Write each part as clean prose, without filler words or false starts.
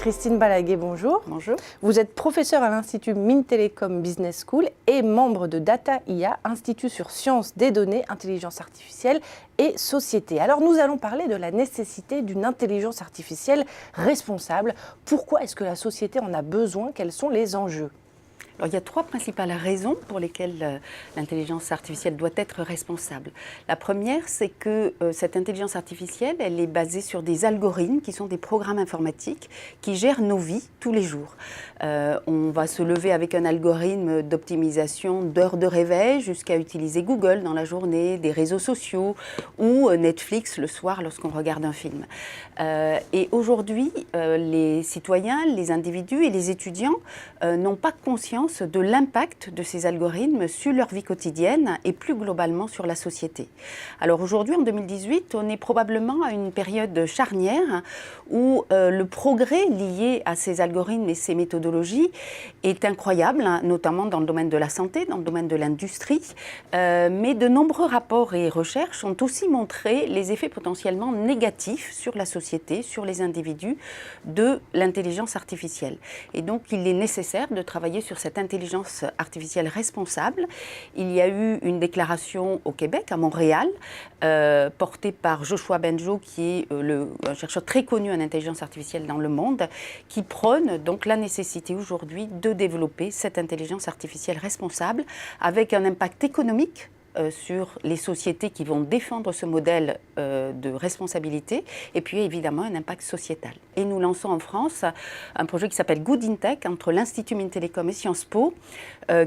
Christine Balaguet, bonjour. Bonjour. Vous êtes professeure à l'Institut Mintelecom Business School et membre de Data IA, Institut sur sciences des données, intelligence artificielle et société. Alors nous allons parler de la nécessité d'une intelligence artificielle responsable. Pourquoi est-ce que la société en a besoin? Quels sont les enjeux? Alors, il y a trois principales raisons pour lesquelles l'intelligence artificielle doit être responsable. La première, c'est que cette intelligence artificielle, elle est basée sur des algorithmes qui sont des programmes informatiques qui gèrent nos vies tous les jours. On va se lever avec un algorithme d'optimisation d'heures de réveil jusqu'à utiliser Google dans la journée, des réseaux sociaux ou Netflix le soir lorsqu'on regarde un film. Et aujourd'hui, les citoyens, les individus et les étudiants n'ont pas conscience de l'impact de ces algorithmes sur leur vie quotidienne et plus globalement sur la société. Alors aujourd'hui, en 2018, on est probablement à une période charnière où le progrès lié à ces algorithmes et ces méthodologies est incroyable, hein, notamment dans le domaine de la santé, dans le domaine de l'industrie. Mais de nombreux rapports et recherches ont aussi montré les effets potentiellement négatifs sur la société, sur les individus de l'intelligence artificielle. Et donc, il est nécessaire de travailler sur cette intelligence artificielle responsable. Il y a eu une déclaration au Québec, à Montréal, portée par Joshua Bengio, qui est un chercheur très connu en intelligence artificielle dans le monde, qui prône donc la nécessité aujourd'hui de développer cette intelligence artificielle responsable avec un impact économique sur les sociétés qui vont défendre ce modèle de responsabilité et puis évidemment un impact sociétal. Et nous lançons en France un projet qui s'appelle Good in Tech entre l'Institut Mintelecom et Sciences Po,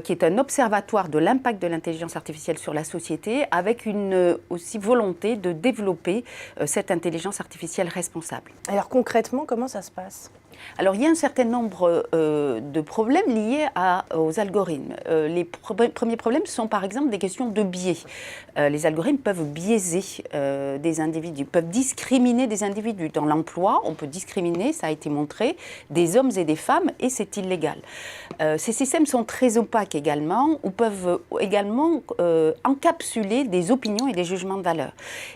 qui est un observatoire de l'impact de l'intelligence artificielle sur la société avec une aussi volonté de développer cette intelligence artificielle responsable. Alors concrètement, comment ça se passe ? Alors, il y a un certain nombre de problèmes liés aux algorithmes. Les premiers problèmes sont par exemple des questions de biais. Les algorithmes peuvent biaiser des individus, peuvent discriminer des individus. Dans l'emploi, on peut discriminer, ça a été montré, des hommes et des femmes et c'est illégal. Ces systèmes sont très opaques également ou peuvent également encapsuler des opinions et des jugements de valeur.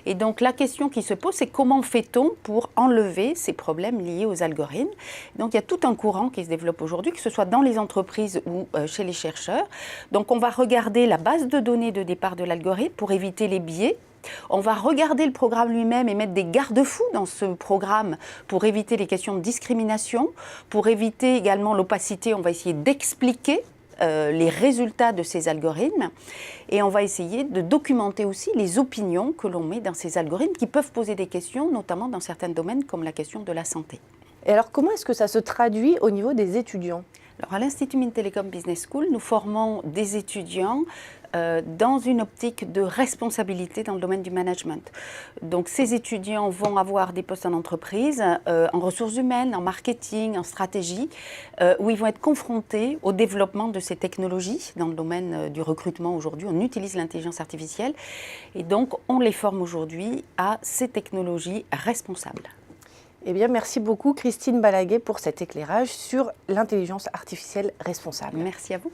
Et donc, la question qui se pose, c'est comment fait-on pour enlever ces problèmes liés aux algorithmes ? Donc il y a tout un courant qui se développe aujourd'hui, que ce soit dans les entreprises ou chez les chercheurs. Donc on va regarder la base de données de départ de l'algorithme pour éviter les biais. On va regarder le programme lui-même et mettre des garde-fous dans ce programme pour éviter les questions de discrimination, pour éviter également l'opacité. On va essayer d'expliquer les résultats de ces algorithmes et on va essayer de documenter aussi les opinions que l'on met dans ces algorithmes qui peuvent poser des questions, notamment dans certains domaines comme la question de la santé. Et alors, comment est-ce que ça se traduit au niveau des étudiants ? Alors, à l'Institut Mintelecom Business School, nous formons des étudiants dans une optique de responsabilité dans le domaine du management. Donc, ces étudiants vont avoir des postes en entreprise, en ressources humaines, en marketing, en stratégie, où ils vont être confrontés au développement de ces technologies. Dans le domaine du recrutement aujourd'hui, on utilise l'intelligence artificielle et donc on les forme aujourd'hui à ces technologies responsables. Eh bien, merci beaucoup Christine Balaguet pour cet éclairage sur l'intelligence artificielle responsable. Merci à vous.